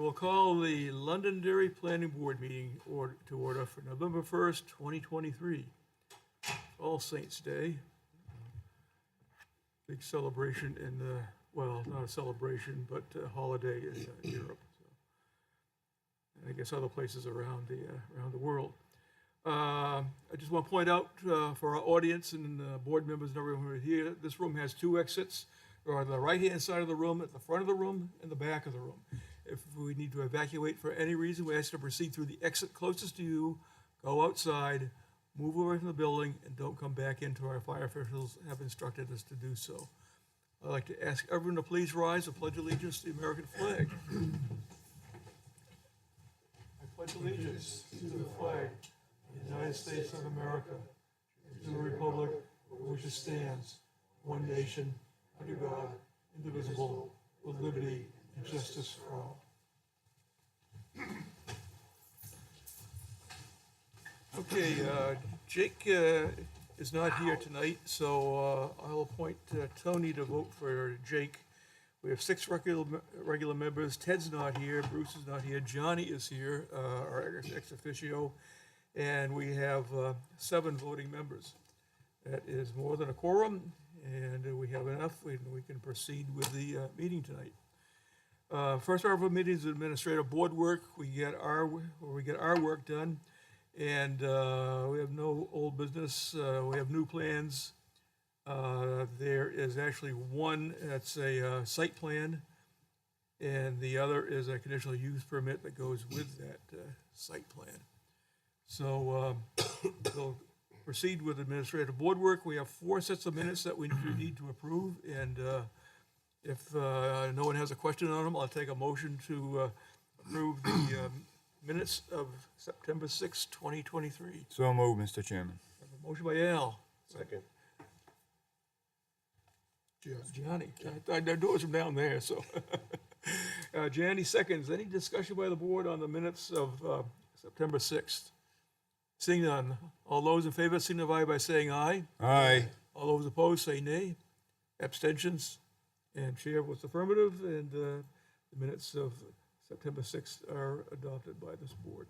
will call the Londonderry Planning Board meeting to order for November 1st, 2023. All Saints' Day. Big celebration in the, well, not a celebration, but a holiday in Europe. So, and I guess other places around the world. I just want to point out for our audience and board members and everyone who are here, this room has two exits. They're on the right-hand side of the room, at the front of the room, and the back of the room. If we need to evacuate for any reason, we ask you to proceed through the exit closest to you, go outside, move away from the building, and don't come back into our fire officials have instructed us to do so. I'd like to ask everyone to please rise and pledge allegiance to the American flag. I pledge allegiance to the flag of the United States of America, and to the republic for which it stands, one nation, under God, indivisible, with liberty and justice for all. Okay, Jake is not here tonight, so I'll appoint Tony to vote for Jake. We have 6 regular members. Ted's not here, Bruce is not here, Johnny is here, our ex officio, and we have 7 voting members. That is more than a quorum, and we have enough. We can proceed with the meeting tonight. First part of our meeting is administrative board work. We get our work done, and we have no old business. We have new plans. There is actually one that's a site plan, and the other is a conditional use permit that goes with that site plan. So we'll proceed with administrative board work. We have 4 sets of minutes that we need to approve, and if no one has a question on them, I'll take a motion to approve the minutes of September 6, 2023. So moved, Mr. Chairman. A motion by Al. Second. Johnny. I know it's from down there, so. Johnny seconds. Any discussion by the board on the minutes of September 6th? Seeing none, all those in favor signify by saying aye. Aye. All those opposed say nay. Abstentions? And chair votes affirmative, and the minutes of September 6th are adopted by this board.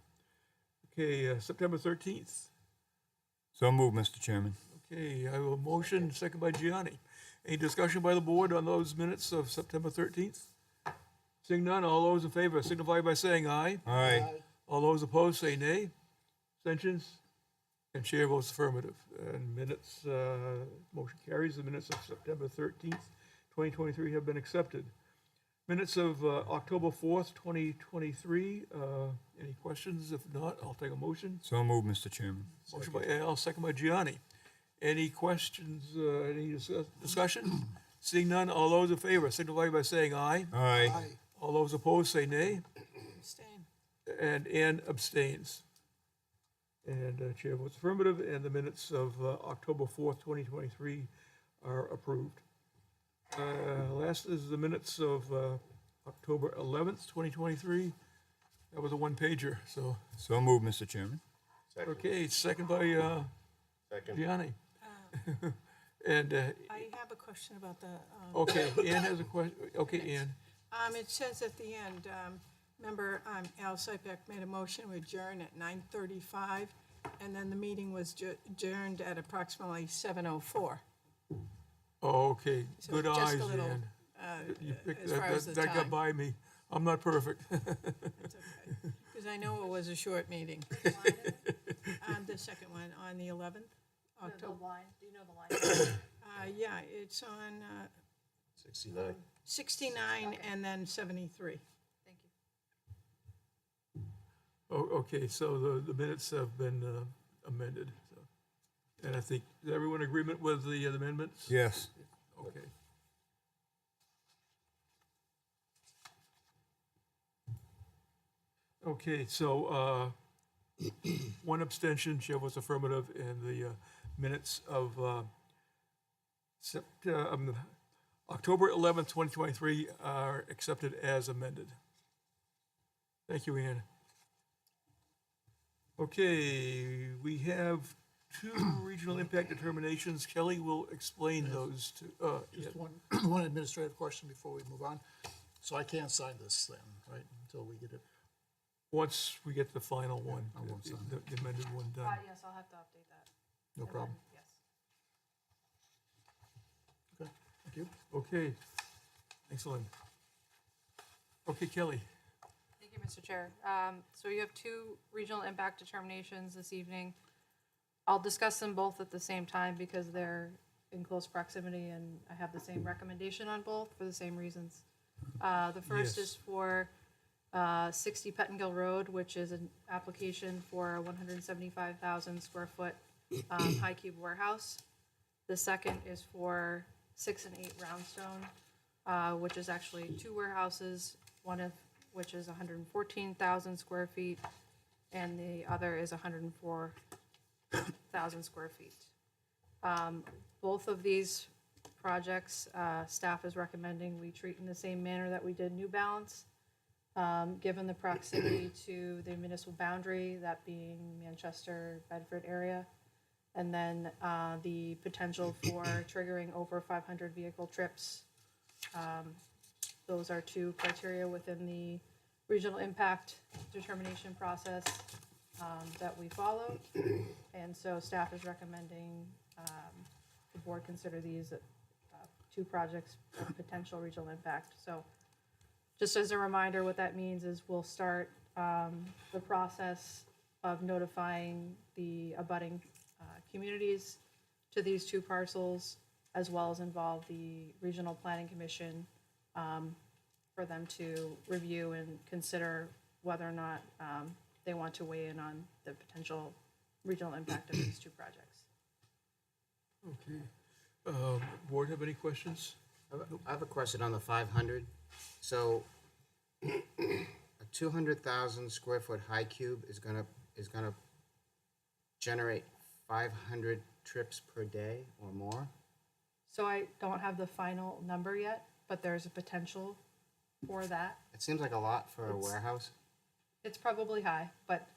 Okay, September 13th. So moved, Mr. Chairman. Okay, I will motion, second by Gianni. Any discussion by the board on those minutes of September 13th? Seeing none, all those in favor signify by saying aye. Aye. All those opposed say nay. Abstentions? And chair votes affirmative. And minutes, motion carries. The minutes of September 13th, 2023 have been accepted. Minutes of October 4th, 2023. Any questions? If not, I'll take a motion. So moved, Mr. Chairman. Motion by Al, second by Gianni. Any questions, any discussion? Seeing none, all those in favor signify by saying aye. Aye. All those opposed say nay. Abstain. And Ann abstains. And chair votes affirmative, and the minutes of October 4th, 2023 are approved. Last is the minutes of October 11th, 2023. That was a one-pager, so, So moved, Mr. Chairman. Second. okay, second by Second. Gianni. And, I have a question about the. okay, Ann has a question. Okay, Ann. It says at the end, member Al Sypek made a motion to adjourn at 9:35, and then the meeting was adjourned at approximately 7:04. Oh, okay, So good just a eyes, little, Ann. You picked as far as the that got time. by me. I'm not perfect. It's okay, because I know it was a short meeting. The second one, on the 11th, October. The line, do you know the line? Yeah, it's on 69. 69 and then 73. Thank you. Oh, okay, so the minutes have been amended, so. And I think, is everyone in agreement with the amendments? Yes. Okay. Okay, so, one abstention, chair votes affirmative, and the minutes of October 11th, 2023 are accepted as amended. Thank you, Ann. Okay, we have 2 regional impact determinations. Kelly will explain those two. Just one administrative question before we move on. So I can't sign this then, right, until we get it? Once we get the final one, I won't sign the amended one done, Yes, I'll have to update that. no And problem. then, Yes. Okay, thank you. Okay, excellent. Okay, Kelly, Thank you, Mr. Chair. So you have two regional impact determinations this evening. I'll discuss them both at the same time because they're in close proximity and I have the same recommendation on both for the same reasons. The first Yes. is for 60 Pettingill Road, which is an application for a 175,000 square foot high cube warehouse. The second is for 6 and 8 Roundstone, which is actually two warehouses, one of which is 114,000 square feet, and the other is 104,000 square feet. Both of these projects, staff is recommending we treat in the same manner that we did New Balance, given the proximity to the municipal boundary, that being Manchester, Bedford area, and then the potential for triggering over 500 vehicle trips. Those are two criteria within the regional impact determination process that we follow. And so staff is recommending the board consider these two projects of potential regional impact. So just as a reminder, what that means is we'll start the process of notifying the abutting communities to these two parcels, as well as involve the Regional Planning Commission for them to review and consider whether or not they want to weigh in on the potential regional impact of these two projects. okay. Board have any questions? I have a question on the 500. So a 200,000 square foot high cube is gonna generate 500 trips per day or more? So I don't have the final number yet, but there's a potential for that. It seems like a lot for a It's- warehouse. It's probably high, but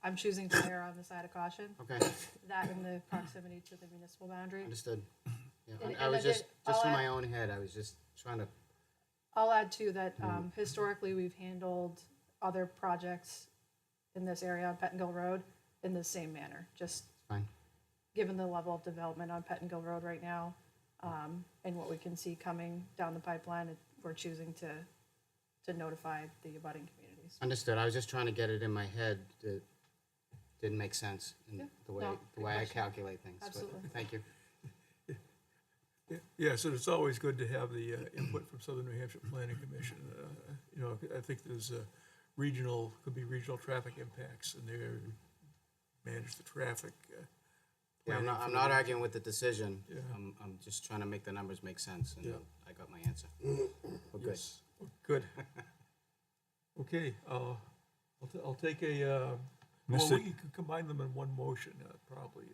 I'm choosing to err on the side of caution. Okay, That and the proximity to the municipal boundary. understood. Yeah, And- I and was I just did- I'll from add- my own head, I was just trying to, I'll add too that historically, we've handled other projects in this area on Pettingill Road in the same manner, just fine. given the level of development on Pettingill Road right now, and what we can see coming down the pipeline, we're choosing to notify the abutting communities. Understood. I was just trying to get it in my head. It didn't make sense in Yeah. the way, No, the good way I question. calculate things. but Absolutely. Thank you. Yeah, so it's always good to have the input from Southern New Hampshire Planning Commission. You know, I think there's regional, could be regional traffic impacts, and they manage the traffic. Yeah, I'm planning not, for I'm the not region. arguing with the decision. Yeah. I'm just trying to make the numbers make sense, and Yeah. I got my answer. We're good. Yes, good. Okay, I'll take a, well, Mr. we could combine them in one motion, probably.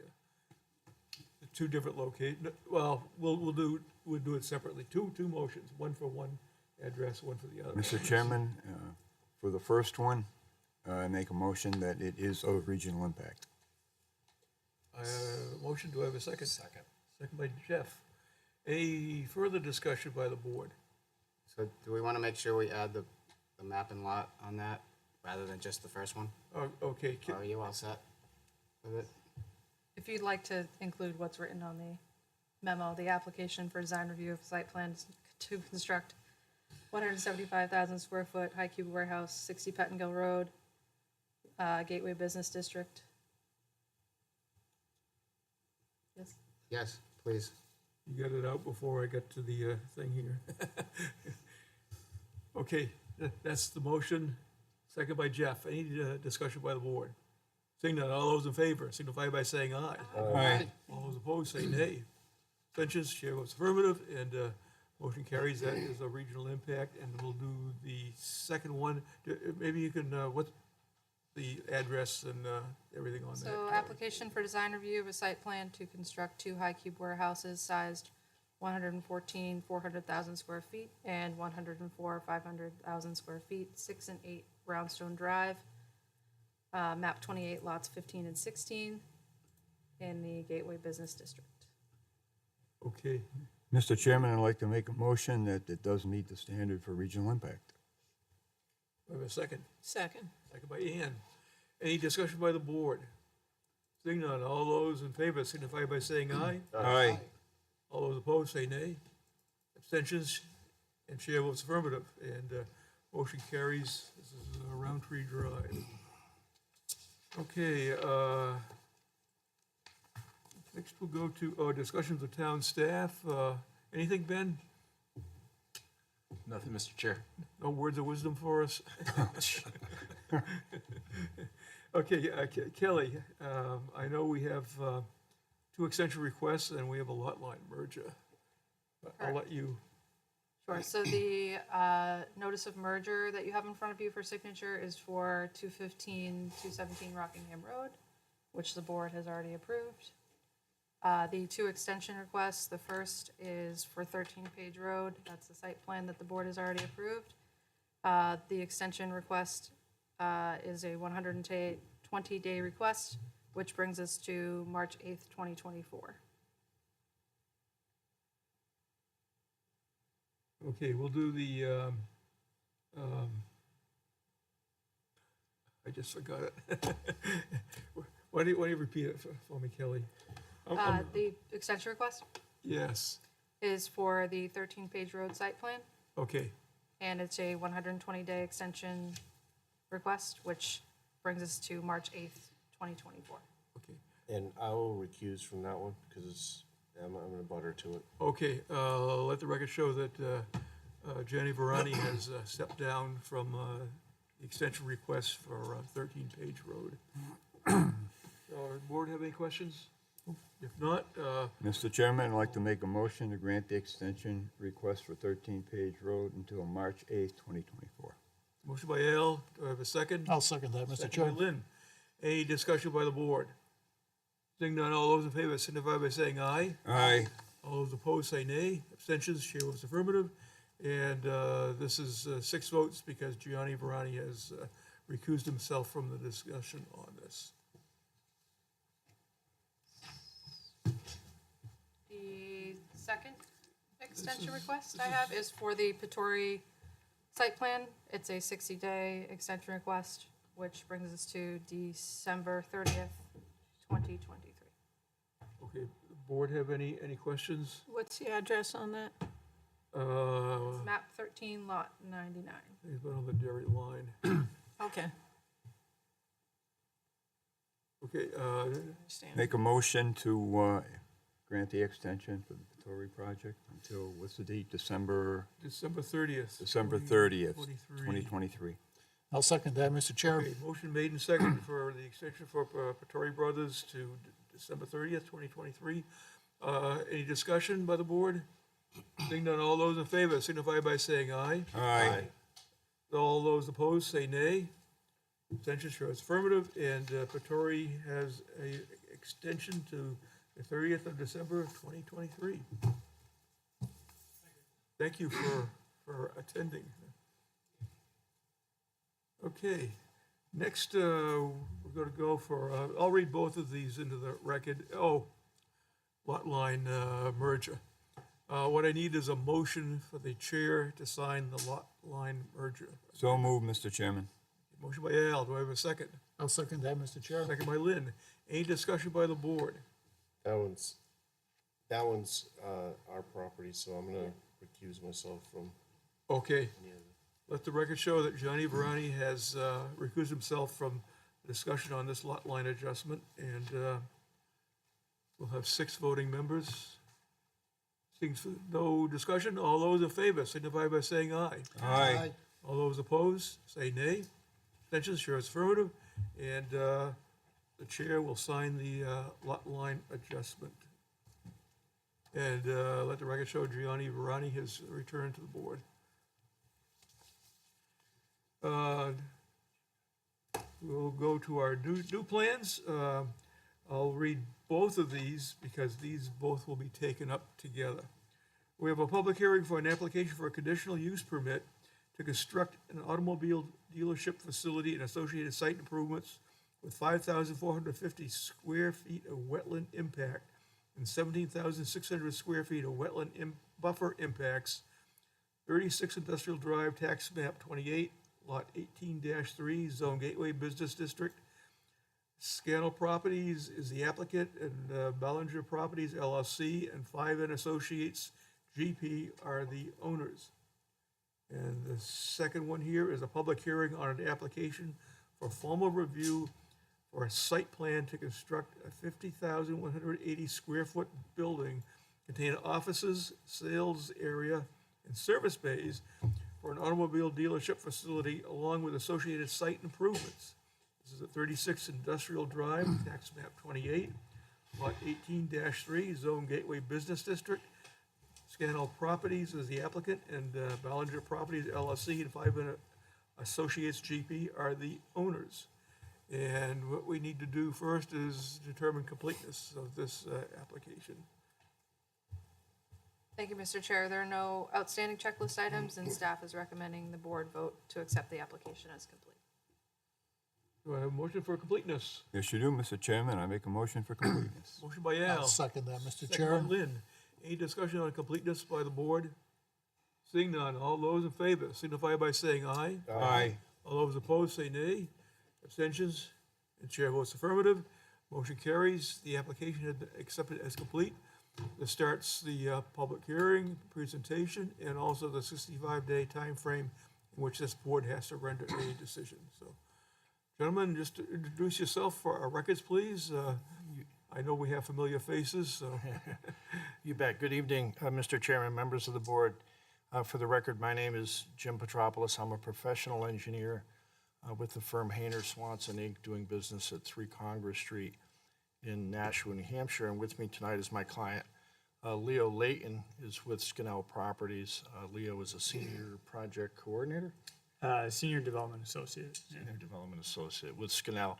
The two different well, we'll do it separately, two motions, one for one address, one for the other. Mr. Chairman, for the first one, I make a motion that it is of regional impact. Motion, do I have a second? Second. Second by Jeff. Any further discussion by the board? So do we want to make sure we add the map and lot on that, rather than just the first one? Okay, Are you all set with it? If you'd like to include what's written on the memo, the application for design review of site plans to construct 175,000 square foot high cube warehouse, 60 Pettingill Road, Gateway Business District. Yes, Yes, please. you got it out before I got to the thing here. Okay, that's the motion. Second by Jeff. Any discussion by the board? Seeing none, all those in favor signify by saying aye. Aye. All those opposed say nay. Abstentions, chair votes affirmative, and motion carries. That is a regional impact, and we'll do the second one. Maybe you can, what's the address and everything on that? so application for design review of a site plan to construct two high cube warehouses sized 114, 400,000 square feet and 104, 500,000 square feet, 6 and 8 Roundstone Drive, map 28 lots 15 and 16 in the Gateway Business District. Okay, Mr. Chairman, I'd like to make a motion that it does meet the standard for regional impact. Do I have a second? Second. Second by Ann. Any discussion by the board? Seeing none, all those in favor signify by saying aye. Aye. All those opposed say nay. Abstentions, and chair votes affirmative, and motion carries. This is Roundtree Drive. Okay, next we'll go to discussions with town staff. Anything, Ben? Nothing, Mr. Chair. No words of wisdom for us? Okay, Kelly, I know we have 2 extension requests and we have a lot line merger. But I'll let you, Sure, so the notice of merger that you have in front of you for signature is for 215, 217 Rockingham Road, which the board has already approved. The 2 extension requests, the first is for 13 Page Road, that's the site plan that the board has already approved. The extension request is a 120-day request, which brings us to March 8th, 2024. okay, we'll do the, I just forgot it. Why don't you repeat it for me, Kelly? The extension request Yes, is for the 13 Page Road site plan, okay, and it's a 120-day extension request, which brings us to March 8th, 2024. okay. And I will recuse from that one because I'm in a butter to it. Okay, let the record show that Jenny Varani has stepped down from the extension request for 13 Page Road. Board have any questions? If not, Mr. Chairman, I'd like to make a motion to grant the extension request for 13 Page Road until March 8th, 2024. motion by Al, do I have a second? I'll second that, Mr. Second by Chairman. Lynn. Any discussion by the board? Seeing none, all those in favor signify by saying aye. Aye. All those opposed say nay. Abstentions, chair votes affirmative. And this is 6 votes because Gianni Varani has recused himself from the discussion on this. The second extension request I have is for the Pittori site plan. It's a 60-day extension request, which brings us to December 30th, 2023. Okay, board have any questions? What's the address on that? It's map 13, lot 99. He's been on the dairy line. Okay, Okay, understand. Make a motion to grant the extension for the Pittori project until, what's the date? December 30th. December 30th, 2023. 2023. I'll second that, Mr. Chair. Okay, motion made and seconded for the extension for Pittori Brothers to December 30th, 2023. Any discussion by the board? Seeing none, all those in favor signify by saying aye. Aye. All those opposed say nay. Abstention shows affirmative, and Pittori has a extension to the 30th of December, 2023. Thank you for attending. Okay, next, we're gonna go for, I'll read both of these into the record. Oh, lot line merger. What I need is a motion for the chair to sign the lot line merger. So moved, Mr. Chairman. Motion by Al, do I have a second? I'll second that, Mr. Chair. Second by Lynn. Any discussion by the board? That one's our property, so I'm gonna recuse myself from Okay, any of it. let the record show that Johnny Varani has recused himself from the discussion on this lot line adjustment, and we'll have 6 voting members. Seeing no discussion, all those in favor signify by saying aye. Aye. All those opposed, say nay. Abstentions, sure it's affirmative, and the chair will sign the lot line adjustment. And let the record show Gianni Varani has returned to the board. We'll go to our new plans. I'll read both of these because these both will be taken up together. We have a public hearing for an application for a conditional use permit to construct an automobile dealership facility and associated site improvements with 5,450 square feet of wetland impact and 17,600 square feet of wetland buffer impacts, 36 Industrial Drive, tax map 28, lot 18-3, Zone Gateway Business District. Scannell Properties is the applicant, and Ballinger Properties LLC and 5N Associates GP are the owners. And the second one here is a public hearing on an application for formal review for a site plan to construct a 50,180 square foot building containing offices, sales area, and service bays for an automobile dealership facility along with associated site improvements. This is at 36 Industrial Drive, tax map 28, lot 18-3, Zone Gateway Business District. Scannell Properties is the applicant, and Ballinger Properties LLC and 5N Associates GP are the owners. And what we need to do first is determine completeness of this application. Thank you, Mr. Chair. There are no outstanding checklist items, and staff is recommending the board vote to accept the application as complete. Do I have a motion for completeness? Yes, you do, Mr. Chairman. I make a motion for completeness. Motion by Al. I'll second that, Mr. Second by Chair. Lynn. Any discussion on completeness by the board? Seeing none, all those in favor signify by saying aye. Aye. All those opposed say nay. Abstentions? And chair votes affirmative. Motion carries. The application has been accepted as complete. This starts the public hearing, presentation, and also the 65-day time frame in which this board has to render a decision. So, gentlemen, just introduce yourself for our records, please. I know we have familiar faces, so. You bet. Good evening, Mr. Chairman, members of the board. For the record, my name is Jim Petropoulos. I'm a professional engineer with the firm Hayner Swanson Inc., doing business at 3 Congress Street in Nashua, New Hampshire. And with me tonight is my client, Leo Layton, is with Scannell Properties. Leo is a senior project coordinator. Senior Development Associate. Yeah. Senior Development Associate with Scannell.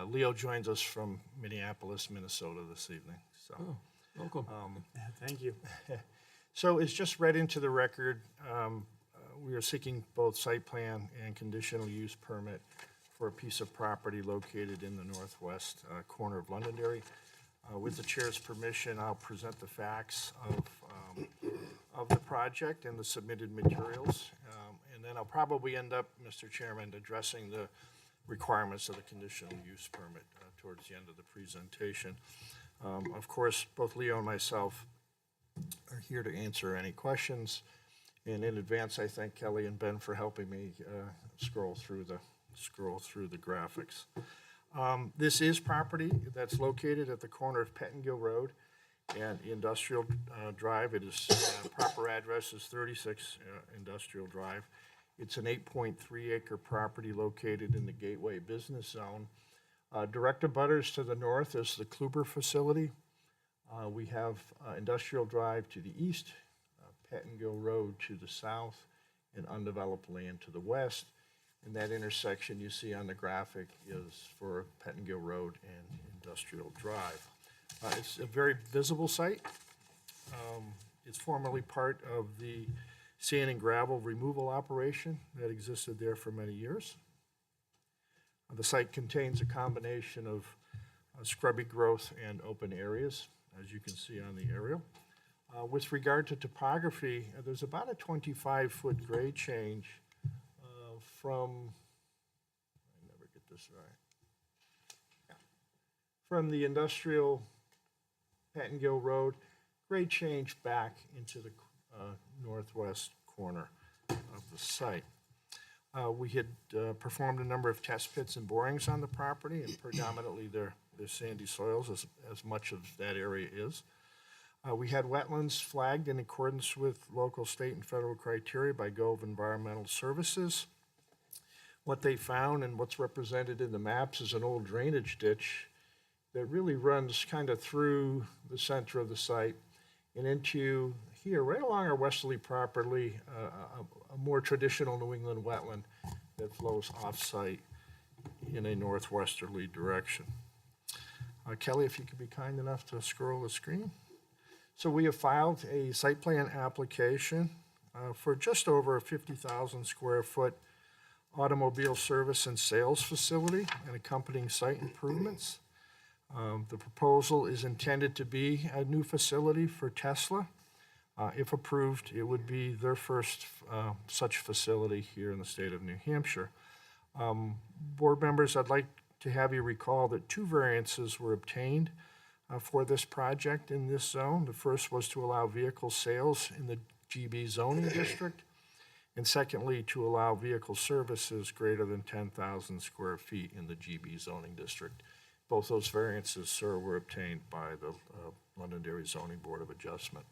Leo joins us from Minneapolis, Minnesota this evening. So, Welcome. Thank you. So it's just read into the record. We are seeking both site plan and conditional use permit for a piece of property located in the northwest corner of Londonderry. With the chair's permission, I'll present the facts of the project and the submitted materials. And then I'll probably end up, Mr. Chairman, addressing the requirements of the conditional use permit towards the end of the presentation. Of course, both Leo and myself are here to answer any questions. And in advance, I thank Kelly and Ben for helping me scroll through the graphics. This is property that's located at the corner of Pettingill Road and Industrial Drive. It is proper address is 36 Industrial Drive. It's an 8.3 acre property located in the Gateway Business Zone. Direct abutters to the north is the Kluber facility. We have Industrial Drive to the east, Pettingill Road to the south, and undeveloped land to the west. And that intersection you see on the graphic is for Pettingill Road and Industrial Drive. It's a very visible site. It's formerly part of the sand and gravel removal operation that existed there for many years. The site contains a combination of scrubby growth and open areas, as you can see on the aerial. With regard to topography, there's about a 25-foot grade change from, I never get this right, from the industrial Pettingill Road, grade change back into the northwest corner of the site. We had performed a number of test pits and borings on the property, and predominantly they're sandy soils, as much of that area is. We had wetlands flagged in accordance with local, state, and federal criteria by Gove Environmental Services. What they found and what's represented in the maps is an old drainage ditch that really runs kind of through the center of the site and into here, right along our westerly property, a more traditional New England wetland that flows off-site in a northwesterly direction. Kelly, if you could be kind enough to scroll the screen. So we have filed a site plan application for just over a 50,000 square foot automobile service and sales facility and accompanying site improvements. The proposal is intended to be a new facility for Tesla. If approved, it would be their first such facility here in the state of New Hampshire. Board members, I'd like to have you recall that 2 variances were obtained for this project in this zone. The first was to allow vehicle sales in the GB zoning district, and secondly, to allow vehicle services greater than 10,000 square feet in the GB zoning district. Both those variances, sir, were obtained by the Londonderry Zoning Board of Adjustment.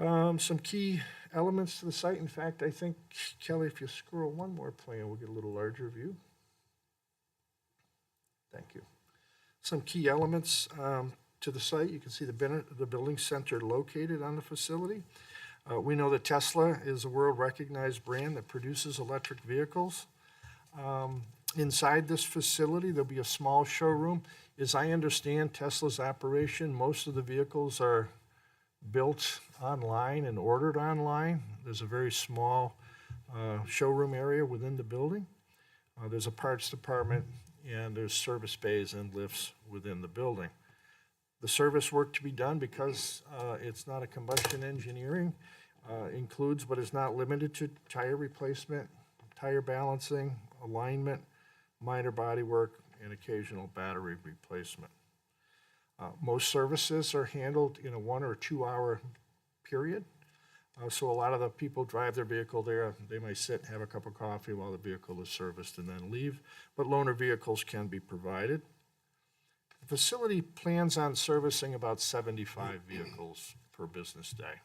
Some key elements to the site. In fact, I think, Kelly, if you scroll one more plan, we'll get a little larger view. Thank you. Some key elements to the site. You can see the building center located on the facility. We know that Tesla is a world-recognized brand that produces electric vehicles. Inside this facility, there'll be a small showroom. As I understand Tesla's operation, most of the vehicles are built online and ordered online. There's a very small showroom area within the building. There's a parts department, and there's service bays and lifts within the building. The service work to be done, because it's not a combustion engineering, includes but is not limited to tire replacement, tire balancing, alignment, minor body work, and occasional battery replacement. Most services are handled in a 1 or 2 hour period. So a lot of the people drive their vehicle there. They might sit and have a cup of coffee while the vehicle is serviced and then leave. But loaner vehicles can be provided. The facility plans on servicing about 75 vehicles per business day.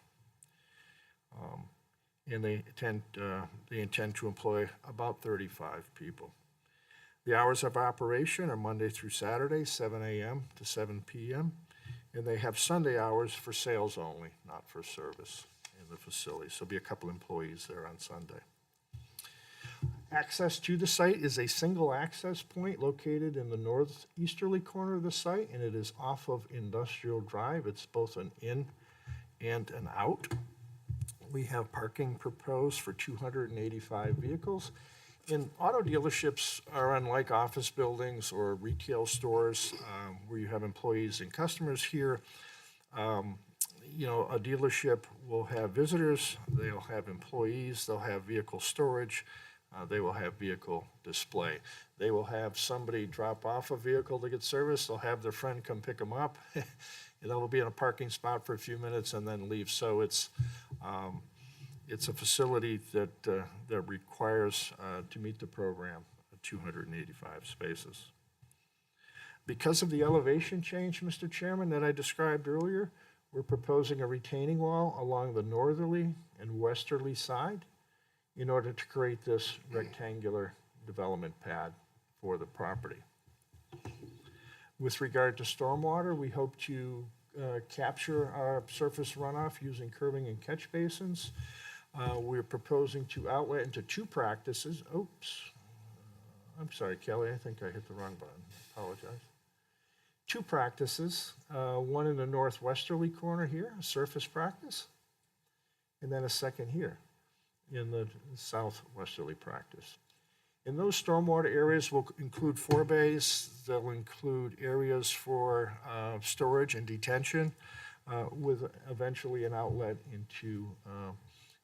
And they intend to employ about 35 people. The hours of operation are Monday through Saturday, 7 a.m. to 7 p.m. And they have Sunday hours for sales only, not for service in the facility. So there'll be a couple employees there on Sunday. Access to the site is a single access point located in the northeasterly corner of the site, and it is off of Industrial Drive. It's both an in and an out. We have parking proposed for 285 vehicles. And auto dealerships are unlike office buildings or retail stores where you have employees and customers here. A dealership will have visitors, they'll have employees, they'll have vehicle storage, they will have vehicle display. They will have somebody drop off a vehicle to get serviced, they'll have their friend come pick them up. They'll be in a parking spot for a few minutes and then leave. So it's a facility that requires, to meet the program, 285 spaces. Because of the elevation change, Mr. Chairman, that I described earlier, we're proposing a retaining wall along the northerly and westerly side in order to create this rectangular development pad for the property. With regard to stormwater, we hope to capture our surface runoff using curbing and catch basins. We're proposing to outlet into 2 practices. Oops. I'm sorry, Kelly, I think I hit the wrong button. Apologize. 2 practices, one in the northwesterly corner here, a surface practice, and then a second here in the southwesterly practice. And those stormwater areas will include 4 bays. They'll include areas for storage and detention with eventually an outlet into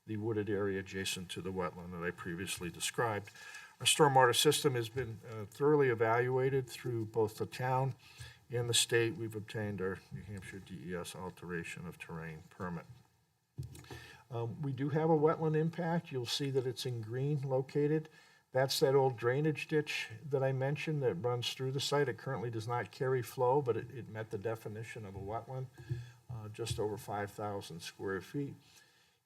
the wooded area adjacent to the wetland that I previously described. Our stormwater system has been thoroughly evaluated through both the town and the state. We've obtained our New Hampshire DES alteration of terrain permit. We do have a wetland impact. You'll see that it's in green located. That's that old drainage ditch that I mentioned that runs through the site. It currently does not carry flow, but it met the definition of a wetland, just over 5,000 square feet.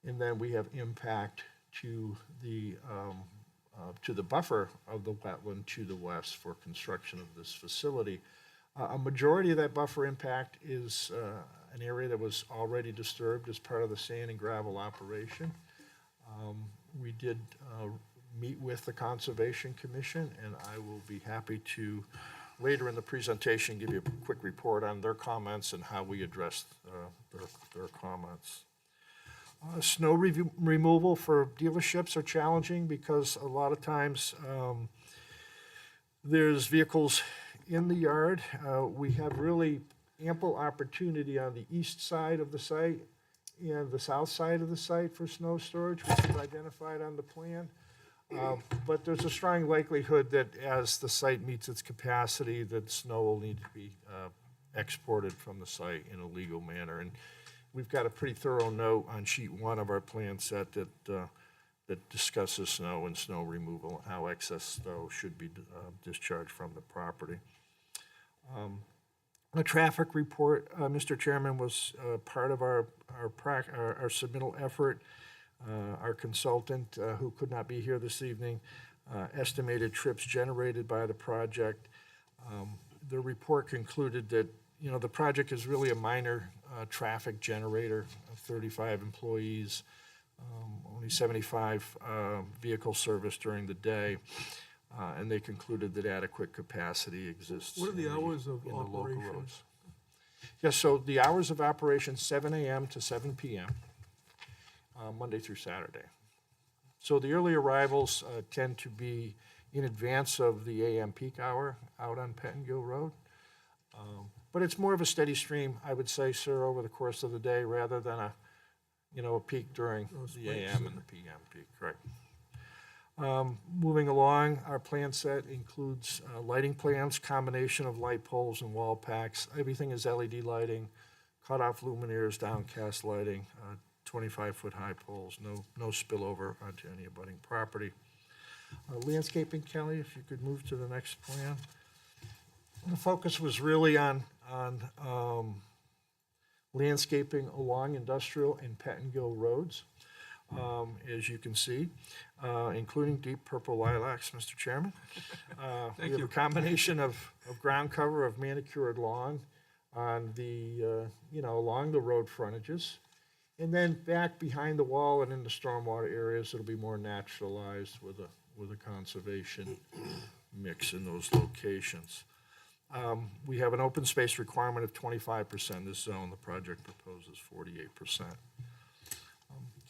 And then we have impact to the buffer of the wetland to the west for construction of this facility. A majority of that buffer impact is an area that was already disturbed as part of the sand and gravel operation. We did meet with the Conservation Commission, and I will be happy to, later in the presentation, give you a quick report on their comments and how we addressed their comments. Snow removal for dealerships are challenging because a lot of times there's vehicles In the yard, we have really ample opportunity on the east side of the site and the south side of the site for snow storage, which is identified on the plan. But there's a strong likelihood that as the site meets its capacity, that snow will need to be exported from the site in a legal manner. And we've got a pretty thorough note on sheet 1 of our plan set that discusses snow and snow removal, and how excess snow should be discharged from the property. A traffic report, Mr. Chairman, was part of our submittal effort. Our consultant, who could not be here this evening, estimated trips generated by the project. The report concluded that, the project is really a minor traffic generator of 35 employees, only 75 vehicle service during the day, and they concluded that adequate capacity exists. What are the hours of in the local operation? roads. Yes, so the hours of operation, 7 a.m. to 7 p.m., Monday through Saturday. So the early arrivals tend to be in advance of the AM peak hour out on Pettingill Road. But it's more of a steady stream, I would say, sir, over the course of the day, rather than a peak during the AM and the PM peak, correct. Moving along, our plan set includes lighting plans, combination of light poles and wall packs. Everything is LED lighting, cutoff luminaires, downcast lighting, 25-foot high poles, no spillover onto any abutting property. Landscaping, Kelly, if you could move to the next plan. The focus was really on landscaping along Industrial and Pettingill roads, as you can see, including deep purple lilacs, Mr. Chairman. We have a combination of ground cover of manicured lawn on the, along the road frontages. And then back behind the wall and in the stormwater areas, it'll be more naturalized with a conservation mix in those locations. We have an open space requirement of 25% in this zone. The project proposes 48%.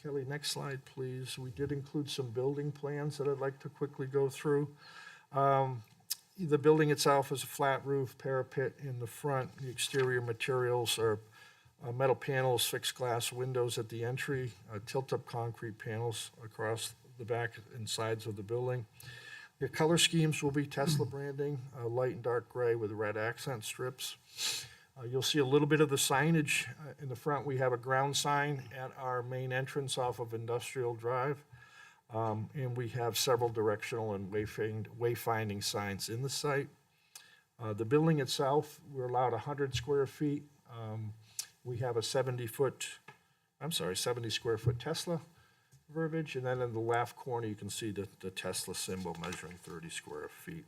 Kelly, next slide, please. We did include some building plans that I'd like to quickly go through. The building itself is a flat roof, parapet in the front. The exterior materials are metal panels, fixed glass windows at the entry, tilt-up concrete panels across the back and sides of the building. The color schemes will be Tesla branding, light and dark gray with red accent strips. You'll see a little bit of the signage in the front. We have a ground sign at our main entrance off of Industrial Drive. And we have several directional and wayfinding signs in the site. The building itself, we're allowed 100 square feet. We have a 70 square foot Tesla verbiage, and then in the left corner, you can see the Tesla symbol measuring 30 square feet.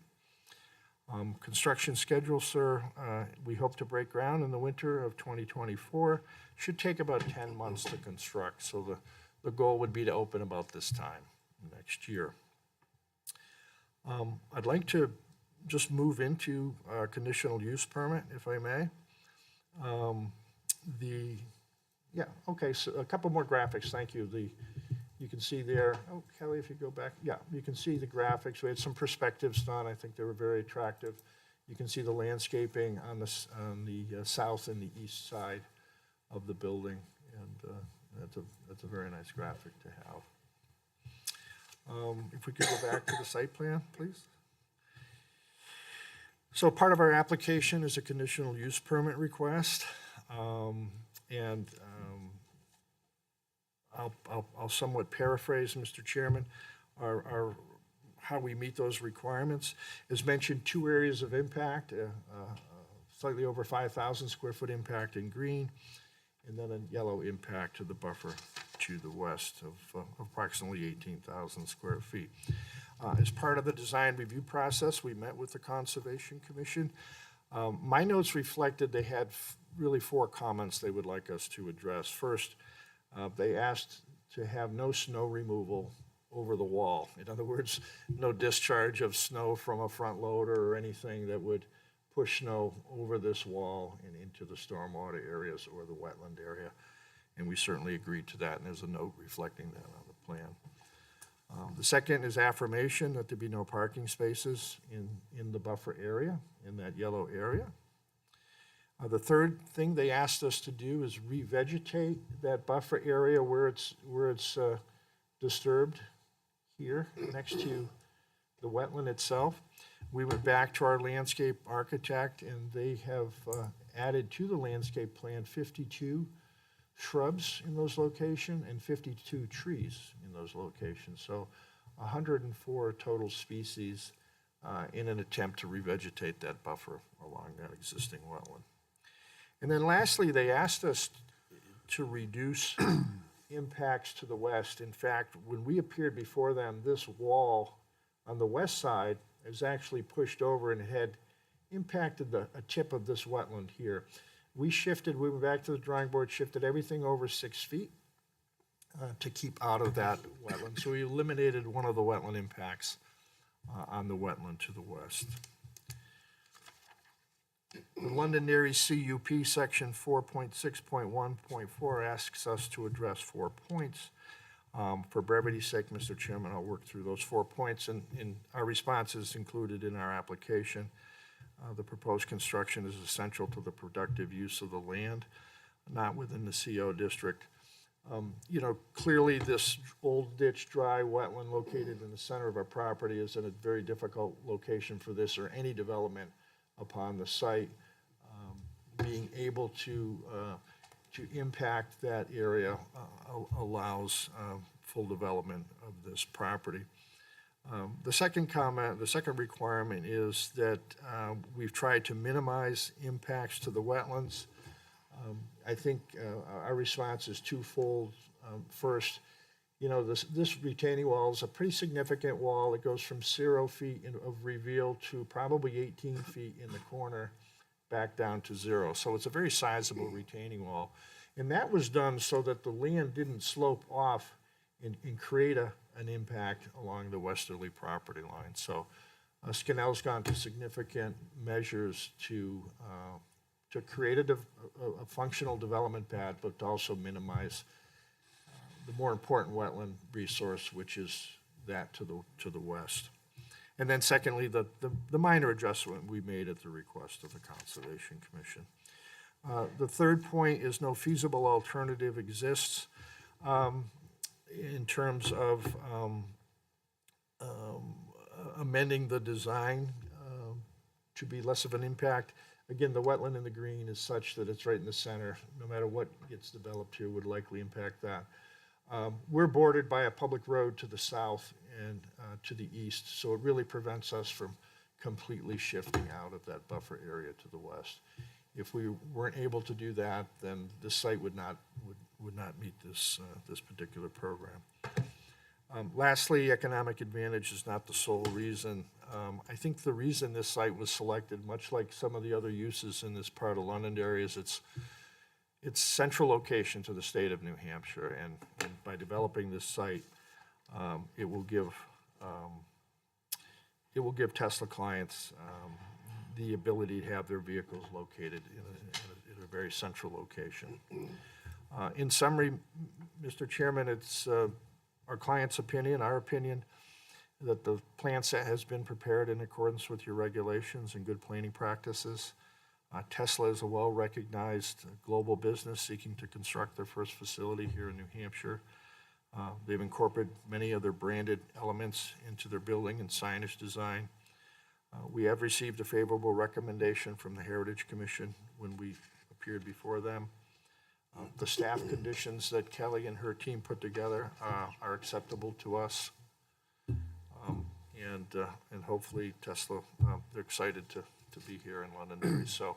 Construction schedule, sir, we hope to break ground in the winter of 2024. Should take about 10 months to construct, so the goal would be to open about this time next year. I'd like to just move into a conditional use permit, if I may. So a couple more graphics, thank you. You can see there, Kelly, if you go back, you can see the graphics. We had some perspectives done. I think they were very attractive. You can see the landscaping on the south and the east side of the building, and that's a very nice graphic to have. If we could go back to the site plan, please. So part of our application is a conditional use permit request. I'll somewhat paraphrase, Mr. Chairman, how we meet those requirements. As mentioned, 2 areas of impact, slightly over 5,000 square foot impact in green, and then a yellow impact to the buffer to the west of approximately 18,000 square feet. As part of the design review process, we met with the Conservation Commission. My notes reflected they had really 4 comments they would like us to address. First, they asked to have no snow removal over the wall. In other words, no discharge of snow from a front loader or anything that would push snow over this wall and into the stormwater areas or the wetland area. And we certainly agreed to that, and there's a note reflecting that on the plan. The second is affirmation that there be no parking spaces in the buffer area, in that yellow area. The third thing they asked us to do is revegetate that buffer area where it's disturbed here, next to the wetland itself. We went back to our landscape architect, and they have added to the landscape plan 52 shrubs in those locations and 52 trees in those locations. So 104 total species in an attempt to revegetate that buffer along that existing wetland. And then lastly, they asked us to reduce impacts to the west. In fact, when we appeared before them, this wall on the west side is actually pushed over and had impacted a tip of this wetland here. We went back to the drawing board, shifted everything over 6 feet to keep out of that wetland. So we eliminated one of the wetland impacts on the wetland to the west. The Londonderry CUP section 4.6.1.4 asks us to address 4 points. For brevity's sake, Mr. Chairman, I'll work through those 4 points, and our response is included in our application. The proposed construction is essential to the productive use of the land, not within the CO district. Clearly this old ditch dry wetland located in the center of our property is in a very difficult location for this or any development upon the site. Being able to impact that area allows full development of this property. The second requirement is that we've tried to minimize impacts to the wetlands. I think our response is twofold. First, this retaining wall is a pretty significant wall. It goes from 0 feet of reveal to probably 18 feet in the corner, back down to 0. So it's a very sizable retaining wall. And that was done so that the land didn't slope off and create an impact along the westerly property line. So Skinell's gone to significant measures to create a functional development pad, but to also minimize the more important wetland resource, which is that to the west. And then secondly, the minor adjustment we made at the request of the Conservation Commission. The third point is no feasible alternative exists in terms of amending the design to be less of an impact. Again, the wetland in the green is such that it's right in the center. No matter what gets developed here would likely impact that. We're bordered by a public road to the south and to the east, so it really prevents us from completely shifting out of that buffer area to the west. If we weren't able to do that, then this site would not meet this particular program. Lastly, economic advantage is not the sole reason. I think the reason this site was selected, much like some of the other uses in this part of Londonderry, is its central location to the state of New Hampshire, and by developing this site, it will give Tesla clients the ability to have their vehicles located in a very central location. In summary, Mr. Chairman, it's our client's opinion, our opinion, that the plan set has been prepared in accordance with your regulations and good planning practices. Tesla is a well-recognized global business seeking to construct their first facility here in New Hampshire. They've incorporated many of their branded elements into their building and signage design. We have received a favorable recommendation from the Heritage Commission when we appeared before them. The staff conditions that Kelly and her team put together are acceptable to us. And hopefully Tesla, they're excited to be here in Londonderry. So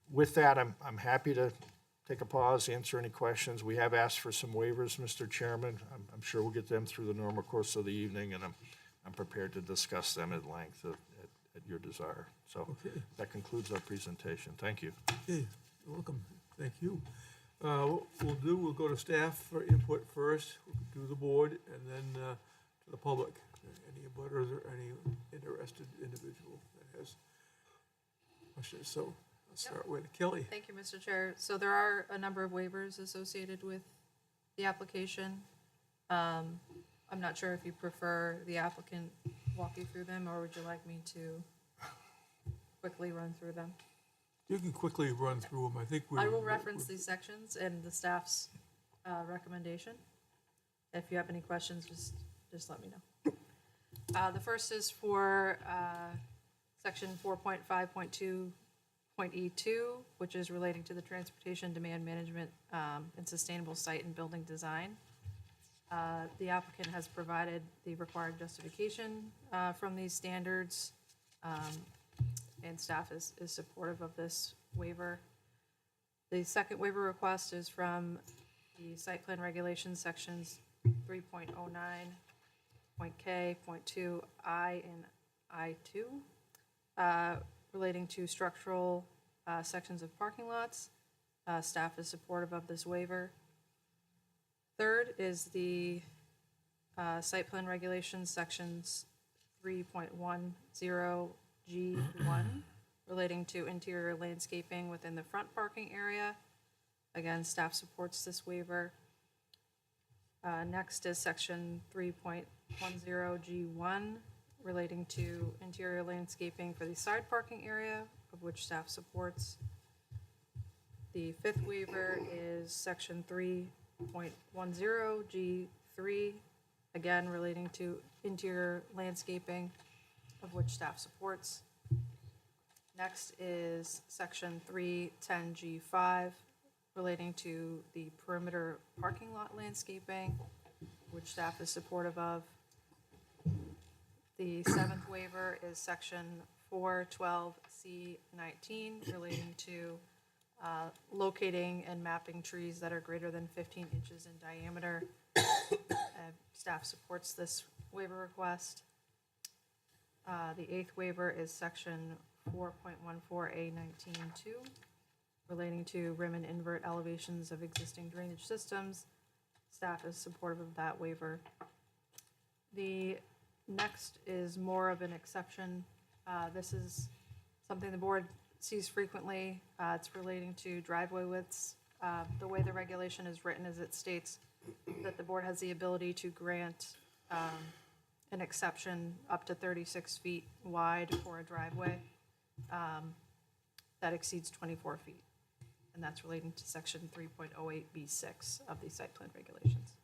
with that, I'm happy to take a pause, answer any questions. We have asked for some waivers, Mr. Chairman. I'm sure we'll get them through the normal course of the evening, and I'm prepared to discuss them at length at your desire. So Okay. that concludes our presentation. Thank you. Okay, you're welcome. Thank you. What we'll go to staff for input first, we'll do the board, and then to the public. Any abutters or any interested individual that has questions. So I'll start with Kelly. Thank you, Mr. Chair. So there are a number of waivers associated with the application. I'm not sure if you prefer the applicant walk you through them, or would you like me to quickly run through them? You can quickly run through them. I think we're. I will reference these sections and the staff's recommendation. If you have any questions, just let me know. The first is for section 4.5.2.E2, which is relating to the transportation demand management and sustainable site and building design. The applicant has provided the required justification from these standards, and staff is supportive of this waiver. The second waiver request is from the site plan regulations, sections 3.09.K, .2, I, and I2, relating to structural sections of parking lots. Staff is supportive of this waiver. Third is the site plan regulations, sections 3.10G1, relating to interior landscaping within the front parking area. Again, staff supports this waiver. Next is section 3.10G1, relating to interior landscaping for the side parking area, of which staff supports. The fifth waiver is section 3.10G3, again relating to interior landscaping, of which staff supports. Next is section 3.10G5, relating to the perimeter parking lot landscaping, which staff is supportive of. The seventh waiver is section 4.12C19, relating to locating and mapping trees that are greater than 15 inches in diameter. Staff supports this waiver request. The eighth waiver is section 4.14A19.2, relating to rim and invert elevations of existing drainage systems. Staff is supportive of that waiver. The next is more of an exception. This is something the board sees frequently. It's relating to driveway widths. The way the regulation is written is it states that the board has the ability to grant an exception up to 36 feet wide for a driveway that exceeds 24 feet. And that's relating to section 3.08B6 of the site plan regulations.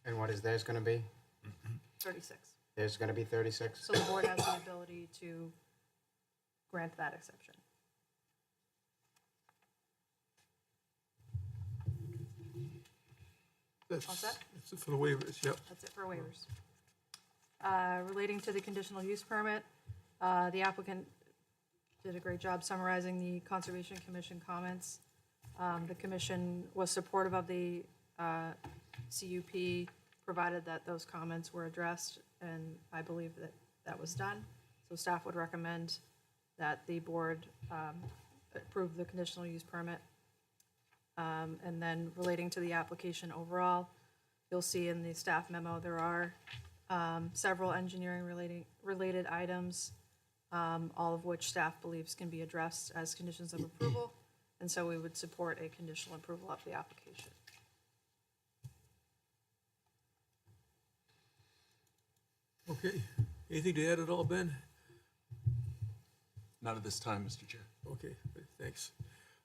And what is theirs gonna be? 36. There's gonna be 36? So the board has the ability to grant that exception. That's All set? that's it for the waivers, yep. That's it for waivers. Relating to the conditional use permit, the applicant did a great job summarizing the Conservation Commission comments. The commission was supportive of the CUP, provided that those comments were addressed, and I believe that that was done. So staff would recommend that the board approve the conditional use permit. And then relating to the application overall, you'll see in the staff memo, there are several engineering related items, all of which staff believes can be addressed as conditions of approval. And so we would support a conditional approval of the application. Okay, anything to add at all, Ben? Not at this time, Mr. Chair. Okay, thanks.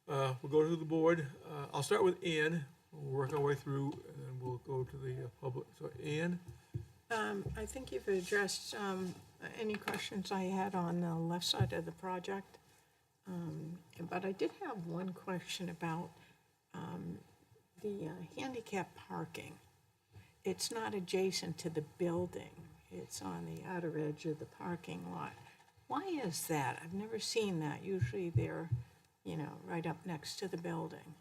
We'll go to the board. I'll start with Ann. We'll work our way through, and then we'll go to the public. So Ann? I think you've addressed any questions I had on the left side of the project. But I did have one question about the handicap parking. It's not adjacent to the building. It's on the outer edge of the parking lot. Why is that? I've never seen that. Usually they're, right up next to the building.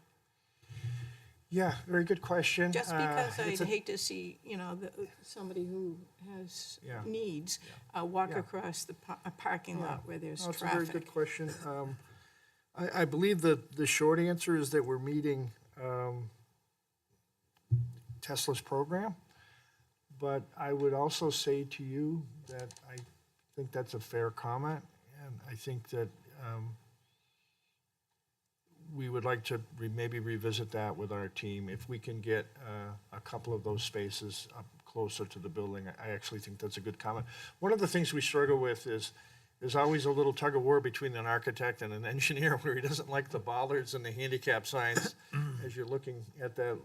Yeah, very good question. Just because It's I'd a- hate to see, somebody who has Yeah. needs walk Yeah. across the parking lot where there's No, it's a very traffic. good question. I believe the short answer is that we're meeting Tesla's program. But I would also say to you that I think that's a fair comment. And I think that we would like to maybe revisit that with our team. If we can get a couple of those spaces up closer to the building, I actually think that's a good comment. One of the things we struggle with is there's always a little tug of war between an architect and an engineer where he doesn't like the bollards and the handicap signs as you're looking at that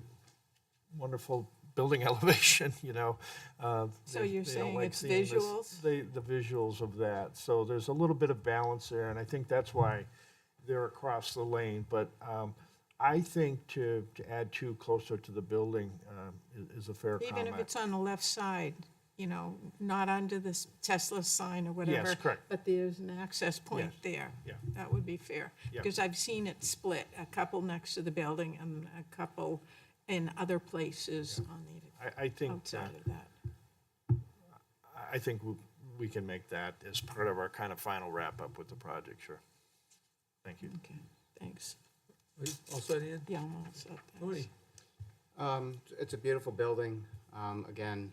wonderful building elevation, you know. So you're they don't saying like it's seeing this- visuals? The visuals of that. So there's a little bit of balance there, and I think that's why they're across the lane. But I think to add two closer to the building is a fair comment. Even if it's on the left side, you know, not under this Tesla sign or whatever. correct. But there's an access point Yes, there. yeah. That would be fair. Yeah. Because I've seen it split, a couple next to the building and a couple in other places on I the think, outside of that. I think we can make that as part of our kind of final wrap-up with the project, sure. Thank you. Okay, thanks. Are you all set, Ian? Yeah, I'm all set, thanks. Tony? It's a beautiful building. Again,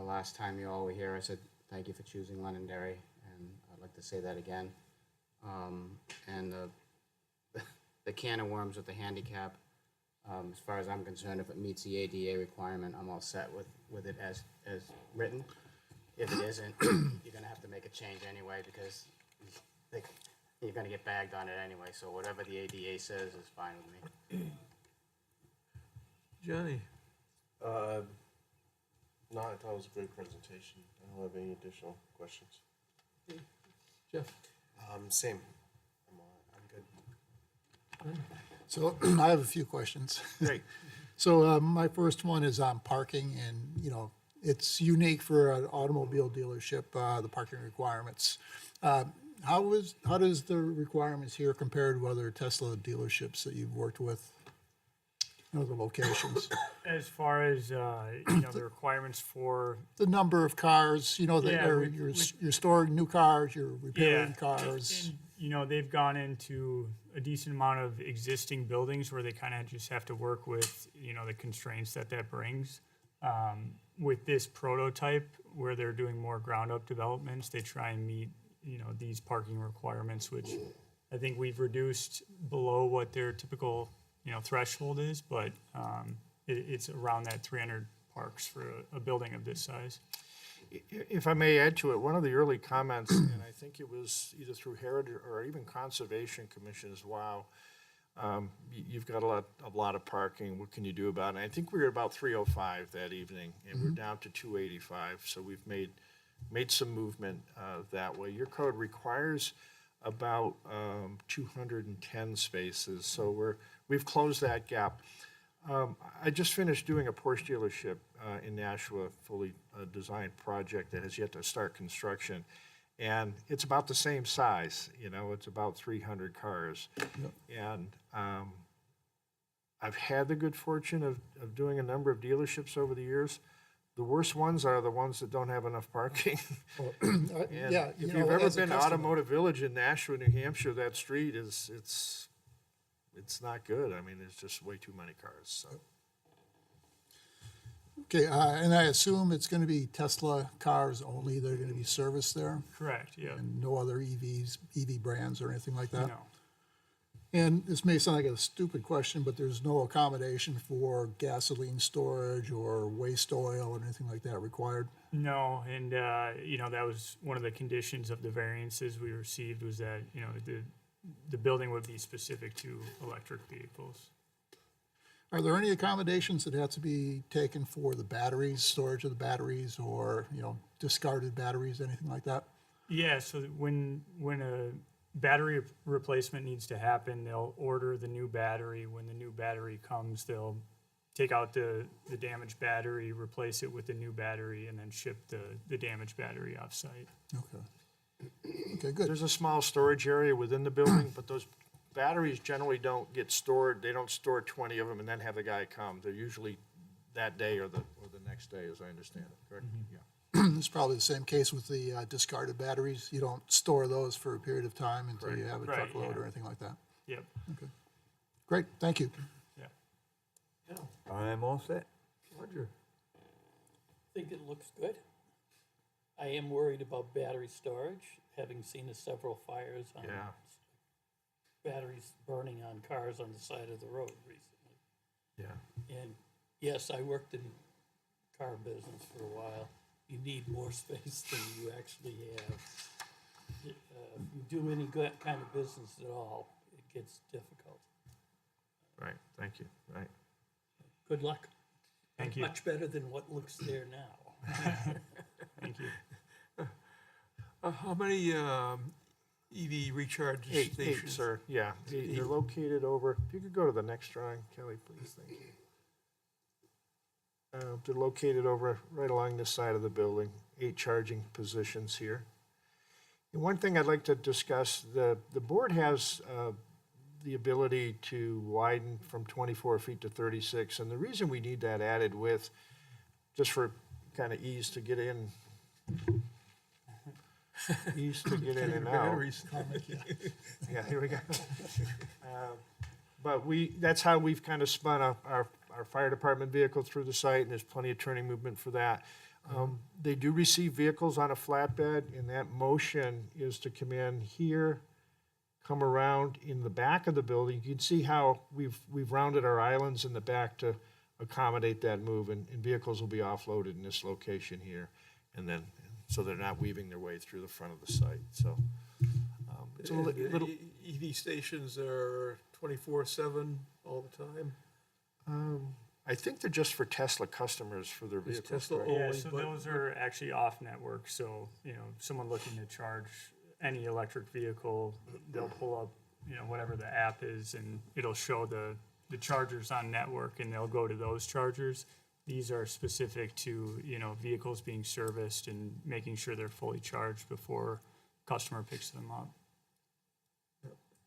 last time you all were here, I said, thank you for choosing Londonderry, and I'd like to say that again. And the can of worms with the handicap, as far as I'm concerned, if it meets the ADA requirement, I'm all set with it as written. If it isn't, you're gonna have to make a change anyway, because you're gonna get bagged on it anyway, so whatever the ADA says is fine with me. Johnny? No, I thought it was a great presentation. I don't have any additional questions. Jeff? Same. I'm good. So I have a few questions. Great. So my first one is on parking, and, you know, it's unique for an automobile dealership, the parking requirements. How does the requirements here compare to other Tesla dealerships that you've worked with? You know, the locations, As far as, you know, the requirements for, the number of cars, you know, that Yeah, you're storing new cars, you're repairing yeah. cars. And, you know, they've gone into a decent amount of existing buildings where they kind of just have to work with, you know, the constraints that brings. With this prototype, where they're doing more ground-up developments, they try and meet, you know, these parking requirements, which I think we've reduced below what their typical, you know, threshold is, but it's around that 300 parks for a building of this size. If I may add to it, one of the early comments, and I think it was either through Heritage or even Conservation Commission is, wow, you've got a lot of parking, what can you do about it? And I think we were about 305 that evening, and we're down to 285, so we've made some movement that way. Your code requires about 210 spaces, so we've closed that gap. I just finished doing a Porsche dealership in Nashua, fully designed project that has yet to start construction. And it's about the same size, you know, it's about 300 cars. And I've had the good fortune of doing a number of dealerships over the years. The worst ones are the ones that don't have enough parking. And Yeah, you if know, you've ever as a been to customer- Automotive Village in Nashua, New Hampshire, that street it's not good. I mean, there's just way too many cars, so. Okay, and I assume it's going to be Tesla cars only that are going to be serviced there, Correct, yeah. and no other EV brands or anything like that? No. And this may sound like a stupid question, but there's no accommodation for gasoline storage or waste oil or anything like that required? No, and, you know, that was one of the conditions of the variances we received, was that, you know, the building would be specific to electric vehicles. Are there any accommodations that have to be taken for the batteries, storage of the batteries, or, you know, discarded batteries, anything like that? Yeah, so when a battery replacement needs to happen, they'll order the new battery. When the new battery comes, they'll take out the damaged battery, replace it with the new battery, and then ship the damaged battery off-site. Okay. Okay, good. There's a small storage area within the building, but those batteries generally don't get stored. They don't store 20 of them and then have the guy come. They're usually that day or the next day, as I understand it, correct? Yeah. It's probably the same case with the discarded batteries. You don't store those for a period of time until you have a Right, truckload yeah. or anything like that. Yep, Okay. Great, thank you. yeah. I'm all set. Roger? Think it looks good. I am worried about battery storage, having seen the several fires on Yeah. batteries burning on cars on the side of the road recently. Yeah. And yes, I worked in car business for a while. You need more space than you actually have. If you do any kind of business at all, it gets difficult. Right, thank you, right. Good luck. Thank you. Much better than what looks there now. Thank you. How many EV recharge Eight, stations? sir, yeah. They're located over, if you could go to the next drawing, Kelly, please, thank you. They're located over, right along this side of the building, 8 charging positions here. And one thing I'd like to discuss, the board has the ability to widen from 24 feet to 36, and the reason we need that added width, just for kind of ease to get in, and out. Batteries. Yeah, here we go. But that's how we've kind of spun up our fire department vehicle through the site, and there's plenty of turning movement for that. They do receive vehicles on a flatbed, and that motion is to come in here, come around in the back of the building. You can see how we've rounded our islands in the back to accommodate that move, and vehicles will be offloaded in this location here, and then, so they're not weaving their way through the front of the site, so. It's a And little, the EV stations are 24/7 all the time? I think they're just for Tesla customers for their Is vehicles. Tesla correct? Yeah, only, so but- those are actually off network, so, someone looking to charge any electric vehicle, they'll pull up, whatever the app is, and it'll show the chargers on network, and they'll go to those chargers. These are specific to, vehicles being serviced and making sure they're fully charged before customer picks them up.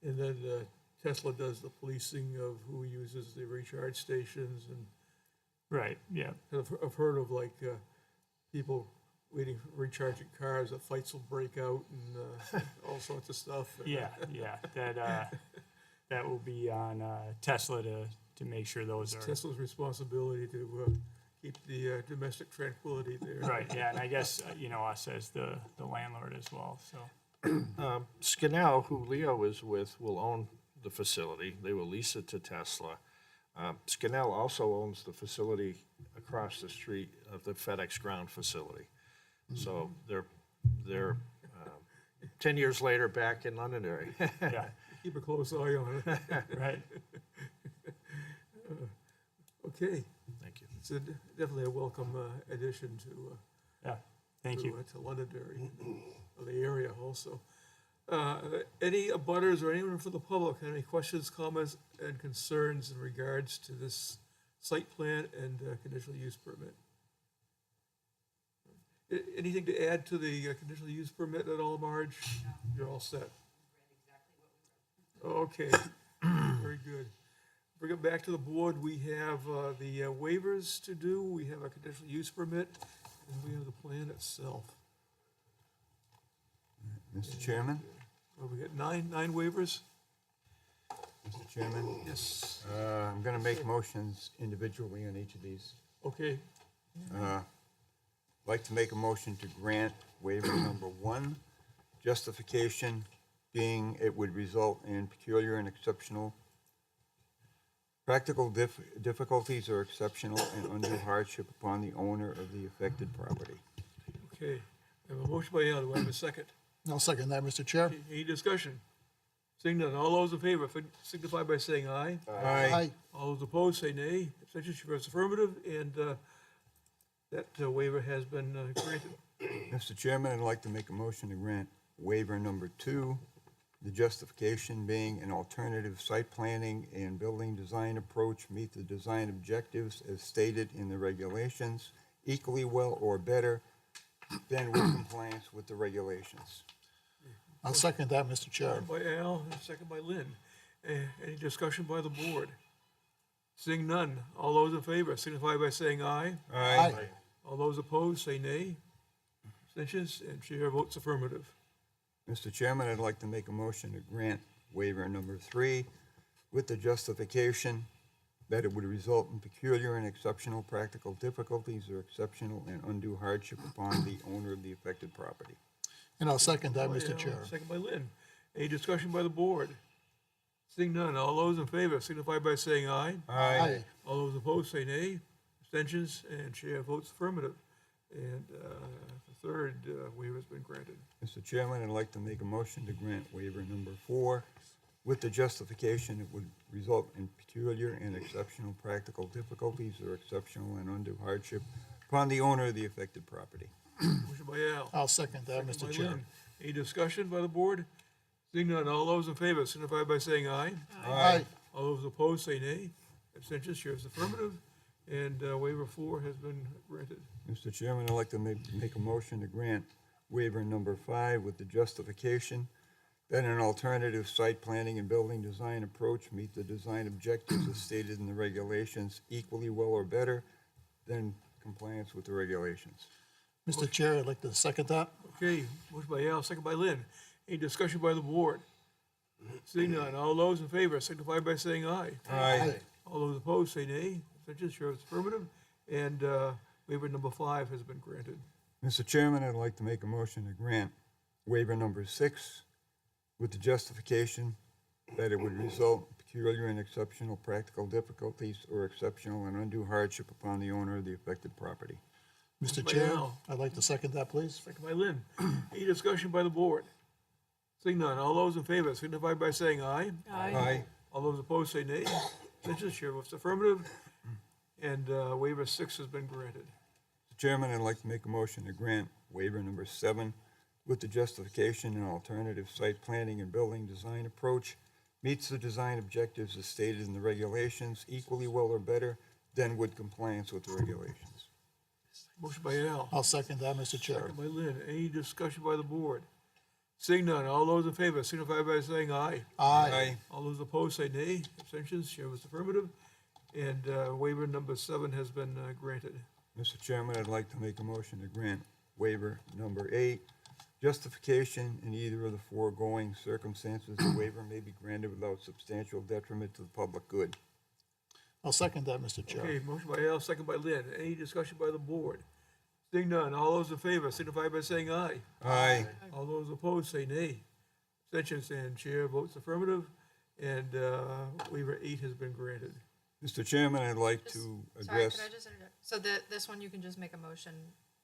And then Tesla does the policing of who uses the recharge stations, and Right, yeah, I've heard of like people waiting for recharging cars, that fights will break out and all sorts of stuff. yeah, that will be on Tesla to make sure those It's are. Tesla's responsibility to keep the domestic tranquility there. Right, yeah, and I guess, us as the landlord as well, so. Scanel, who Leo is with, will own the facility. They will lease it to Tesla. Scanel also owns the facility across the street of the FedEx ground facility. So they're 10 years later back in Londonderry. Yeah, Keep a close eye on it. right, Okay, Thank you. it's definitely a welcome addition to yeah, thank you. to Londonderry, or the area also. Any abutters or anyone from the public, have any questions, comments, and concerns in regards to this site plan and conditional use permit? Anything to add to the conditional use permit at all, Marge? You're all set? Okay, very good. Bring it back to the board. We have the waivers to do, we have a conditional use permit, and we have the plan itself. Mr. Chairman? We got nine waivers? Mr. Chairman? Yes. I'm going to make motions individually on each of these. Okay, I'd like to make a motion to grant waiver number 1, justification being it would result in peculiar and exceptional practical difficulties or exceptional and undue hardship upon the owner of the affected property. okay. I have a motion by Al, do I have a second? I'll second that, Mr. Chair. Any discussion? Seeing none, all those in favor signify by saying aye. Aye. All those opposed say nay. Abstentions, your vote is affirmative, and that waiver has been granted. Mr. Chairman, I'd like to make a motion to grant waiver number 2, the justification being an alternative site planning and building design approach meet the design objectives as stated in the regulations equally well or better than with compliance with the regulations. I'll second that, Mr. Chair. By Al, and second by Lynn. Any discussion by the board? Seeing none, all those in favor signify by saying aye. Aye. All those opposed say nay. Abstentions, and chair votes affirmative. Mr. Chairman, I'd like to make a motion to grant waiver number 3 with the justification that it would result in peculiar and exceptional practical difficulties or exceptional and undue hardship upon the owner of the affected property. And I'll second that, By Mr. Al, Chair. Second by Lynn. Any discussion by the board? Seeing none, all those in favor signify by saying aye. Aye. All those opposed say nay. Abstentions, and chair votes affirmative. And the third waiver has been granted. Mr. Chairman, I'd like to make a motion to grant waiver number 4 with the justification it would result in peculiar and exceptional practical difficulties or exceptional and undue hardship upon the owner of the affected property. Motion by Al. I'll second that, Second Mr. by Chair. Lynn. Any discussion by the board? Seeing none, all those in favor signify by saying aye. Aye. All those opposed say nay. Abstentions, chair's affirmative, and waiver 4 has been granted. Mr. Chairman, I'd like to make a motion to grant waiver number 5 with the justification that an alternative site planning and building design approach meet the design objectives as stated in the regulations equally well or better than compliance with the regulations. Mr. Chair, I'd like to second that. Okay, motion by Al, second by Lynn. Any discussion by the board? Seeing none, all those in favor signify by saying aye. Aye. All those opposed say nay. Abstentions, chair is affirmative, and waiver number 5 has been granted. Mr. Chairman, I'd like to make a motion to grant waiver number 6 with the justification that it would result in peculiar and exceptional practical difficulties or exceptional and undue hardship upon the owner of the affected property. Mr. by Chair, Al. I'd like to second that, please. Second by Lynn. Any discussion by the board? Seeing none, all those in favor signify by saying aye. Aye. All those opposed say nay. Abstentions, chair votes affirmative, and waiver 6 has been granted. Mr. Chairman, I'd like to make a motion to grant waiver number 7 with the justification an alternative site planning and building design approach meets the design objectives as stated in the regulations equally well or better than would compliance with the regulations. Motion by Al. I'll second that, Mr. Chair. Second by Lynn. Any discussion by the board? Seeing none, all those in favor signify by saying aye. Aye. All those opposed say nay. Abstentions, chair votes affirmative, and waiver number 7 has been granted. Mr. Chairman, I'd like to make a motion to grant waiver number 8. Justification in either of the foregoing circumstances, the waiver may be granted without substantial detriment to the public good. I'll second that, Mr. Chair. Okay, motion by Al, second by Lynn. Any discussion by the board? Seeing none, all those in favor signify by saying aye. Aye. All those opposed say nay. Abstentions, and chair votes affirmative, and waiver 8 has been granted. Mr. Chairman, I'd like to Sorry, address, could I just interject? So this one, you can just make a motion,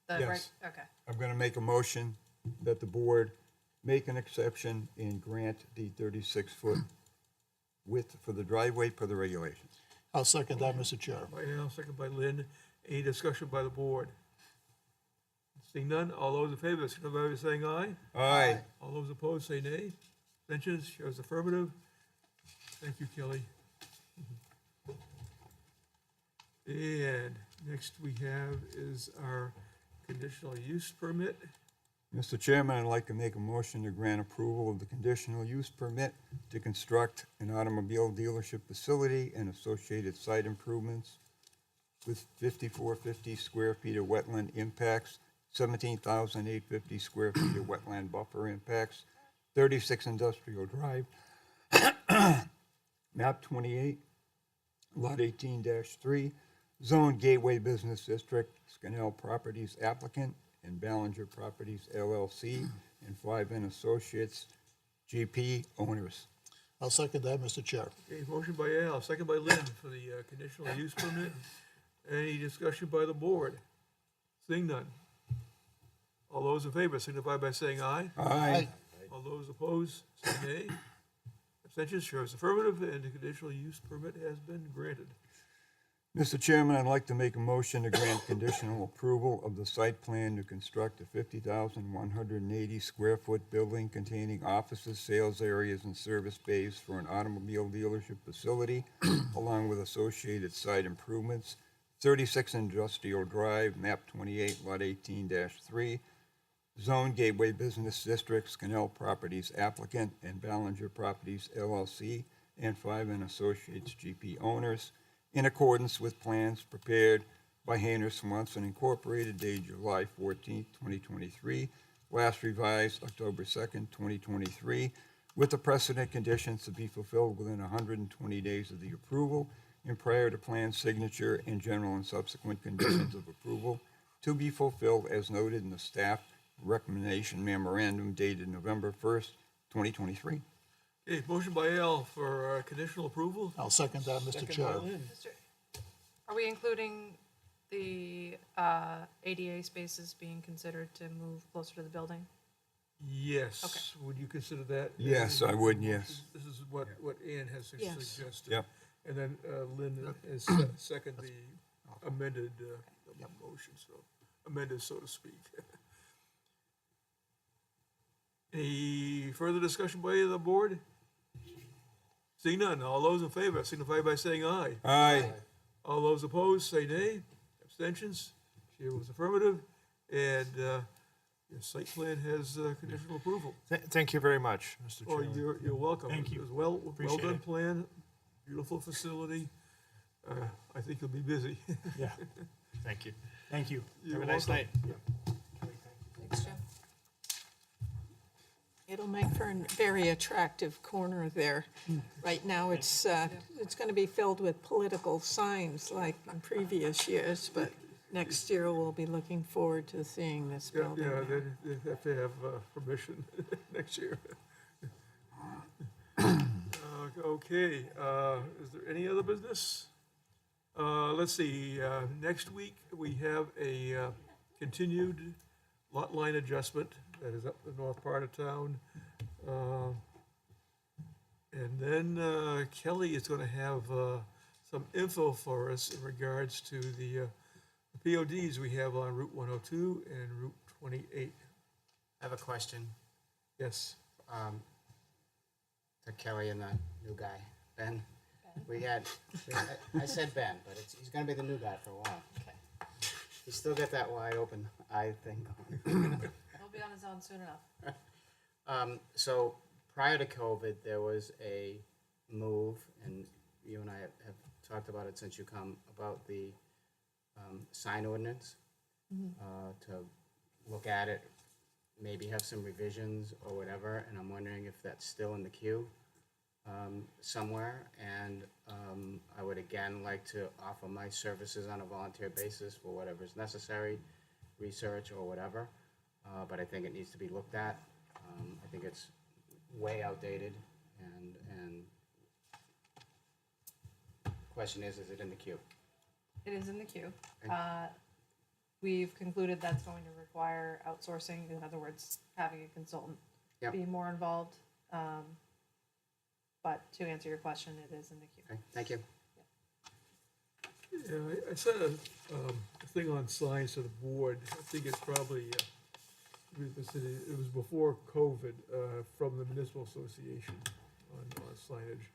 Yes. okay. I'm going to make a motion that the board make an exception and grant the 36-foot width for the driveway per the regulations. I'll second that, Mr. Chair. By Al, second by Lynn. Any discussion by the board? Seeing none, all those in favor signify by saying aye. Aye. All those opposed say nay. Abstentions, chair is affirmative. Thank you, Kelly. And next we have is our conditional use permit. Mr. Chairman, I'd like to make a motion to grant approval of the conditional use permit to construct an automobile dealership facility and associated site improvements with 5,450 square feet of wetland impacts, 17,850 square feet of wetland buffer impacts, 36 Industrial Drive, map 28, lot 18-3, Zone Gateway Business District, Scannell Properties applicant, and Ballinger Properties LLC, and 5N Associates, GP owners. I'll second that, Mr. Chair. Okay, motion by Al, second by Lynn for the conditional use permit. Any discussion by the board? Seeing none. All those in favor signify by saying aye. Aye. All those opposed, say nay. Abstentions, chair is affirmative, and the conditional use permit has been granted. Mr. Chairman, I'd like to make a motion to grant conditional approval of the site plan to construct a 50,180 square foot building containing offices, sales areas, and service bays for an automobile dealership facility, along with associated site improvements, 36 Industrial Drive, map 28, lot 18-3, Zone Gateway Business District, Scannell Properties applicant, and Ballinger Properties LLC, and 5N Associates GP owners, in accordance with plans prepared by Hayner Swanson Incorporated, dated July 14, 2023, last revised October 2nd, 2023, with the precedent conditions to be fulfilled within 120 days of the approval and prior to plan signature and general and subsequent conditions of approval to be fulfilled as noted in the staff recommendation memorandum dated November 1st, 2023. Okay, motion by Al for conditional approval. I'll second that, Mr. Second Chair. by Lynn. Are we including the ADA spaces being considered to move closer to the building? Yes, would you consider that? Yes, I would, yes. This is what Ann has Yes. suggested. Yep. And then Lynn has seconded the amended motion, so, amended, so to speak. Any further discussion by the board? Seeing none, all those in favor signify by saying aye. Aye. All those opposed, say nay. Abstentions? Chair was affirmative, and your site plan has conditional approval. Thank you very much, Mr. Oh, Chairman. you're welcome. Thank you. It was well Appreciate done it. plan, beautiful facility. I think you'll be busy. Yeah, Thank you. thank you. You're Have a nice welcome. night. Thanks, Jim. It'll make for a very attractive corner there. Right now, it's going to be filled with political signs like in previous years, but next year we'll be looking forward to seeing this Yeah, building. yeah, there. they have to have permission next year. Okay, is there any other business? Let's see, next week, we have a continued lot line adjustment that is up the north part of town. And then Kelly is gonna have some info for us in regards to the PODs we have on Route 102 and Route 28. I have a question Yes, to Kelly and the new guy, Ben. We had, I said Ben, but he's gonna be the new guy for a while. Okay. He's still got that wide open eye thing going. He'll be on his own soon enough. So prior to COVID, there was a move, and you and I have talked about it since you come, about the sign ordinance, to look at it, maybe have some revisions or whatever, and I'm wondering if that's still in the queue somewhere. And I would again like to offer my services on a volunteer basis for whatever is necessary, research or whatever. But I think it needs to be looked at. I think it's way outdated, and question is it in the queue? It is in the queue. Okay. We've concluded that's going to require outsourcing, in other words, having a consultant Yep. be more involved. But to answer your question, it is in the queue. Okay, thank you. yeah, I sent a thing on signs to the board. I think it's probably, it was before COVID, from the Municipal Association on signage.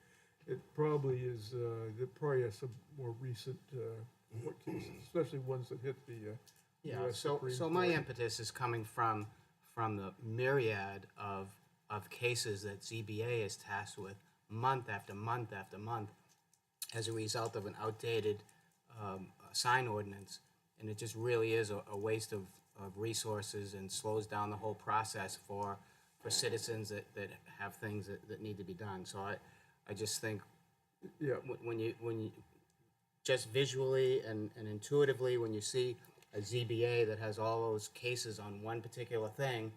It probably is, there probably has some more recent court cases, especially ones that hit the Yeah, US so Supreme my Court. impetus is coming from the myriad of cases that ZBA is tasked with month after month after month as a result of an outdated sign ordinance. And it just really is a waste of resources and slows down the whole process for citizens that have things that need to be done. So I just think Yeah, when you just visually and intuitively, when you see a ZBA that has all those cases on one particular thing,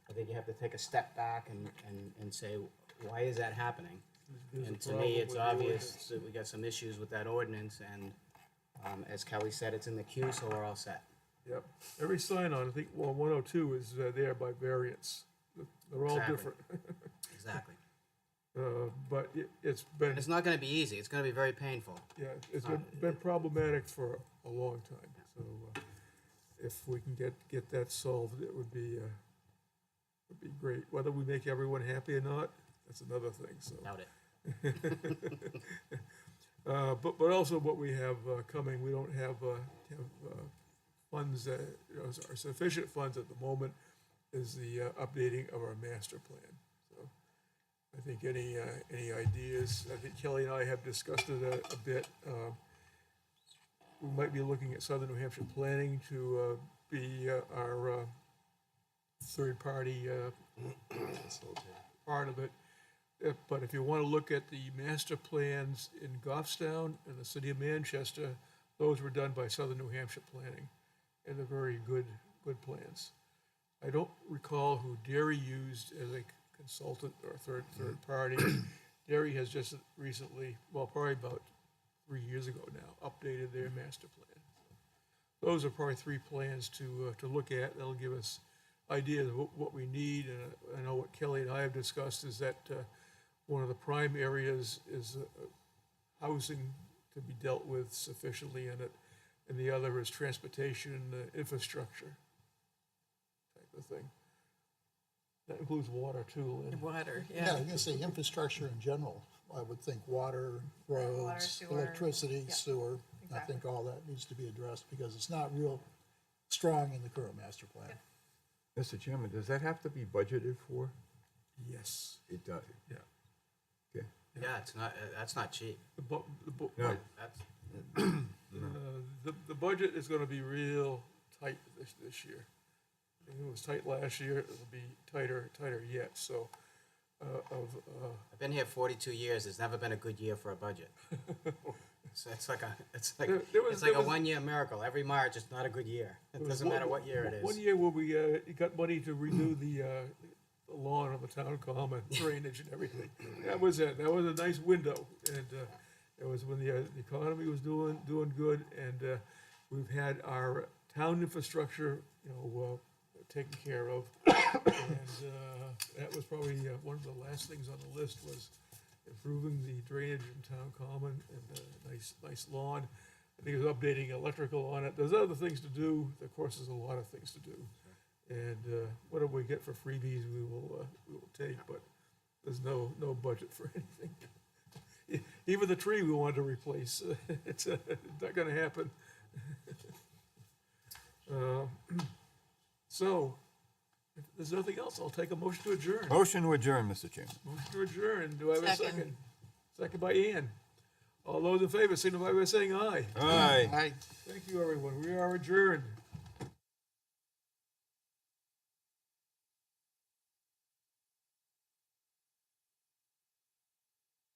I think you have to take a step back and say, why is that happening? there's a And to problem me, it's with the obvious ordinance. that we got some issues with that ordinance, and as Kelly said, it's in the queue, so we're all set. Yep, every sign on, I think, well, 102 is there by variance. They're all Exactly. different. Exactly. But it's been, And it's not gonna be easy, it's gonna be very painful. yeah, it's been problematic for a long time. So if we can get that solved, it would be great. Whether we make everyone happy or not, that's another thing, so. Doubt it. But also what we have coming, we don't have funds, are sufficient funds at the moment, is the updating of our master plan. So I think any ideas, I think Kelly and I have discussed it a bit. We might be looking at Southern New Hampshire Planning to be our third-party part of it. But if you want to look at the master plans in Goffstown and the city of Manchester, those were done by Southern New Hampshire Planning, and they're very good plans. I don't recall who Derry used as a consultant or third party. Derry has just recently, well, probably about 3 years ago now, updated their master plan. Those are probably 3 plans to look at. That'll give us ideas of what we need. And I know what Kelly and I have discussed is that one of the prime areas is housing to be dealt with sufficiently in it, and the other is transportation infrastructure type of thing. That includes water too, Lynn. Water, Yeah, I'm gonna say infrastructure in general. I would think water, roads, sewer, electricity, yeah, sewer. I exactly. think all that needs to be addressed because it's not real strong in the current master plan. Mr. Chairman, does that have to be budgeted for? Yes, It does. yeah. Okay. Yeah, it's not, that's not cheap. No. That's, The budget is gonna be real tight this year. I think it was tight last year, it'll be tighter yet, so, I've been here 42 years, there's never been a good year for a budget. So it's like a was- one-year miracle, every March, it's not a good year. It was doesn't one- matter what year it One is. year where we got money to renew the lawn of the town common, drainage and everything. That was it, that was a nice window, and it was when the economy was doing good, and we've had our town infrastructure, taken care of. And that was probably one of the last things on the list was improving the drainage in town common and nice lawn. I think it was updating electrical on it. There's other things to do. Of course, there's a lot of things to do. And whatever we get for freebies, we will take, but there's no budget for anything. Even the tree we wanted to replace, it's not gonna happen. So, if there's nothing else, I'll take a motion to adjourn. Motion to adjourn, Mr. Chairman. Motion to adjourn. Do I have a Second. second? Second by Ian. All those in favor, signify by saying aye. Aye. Thank you, everyone. We are adjourned.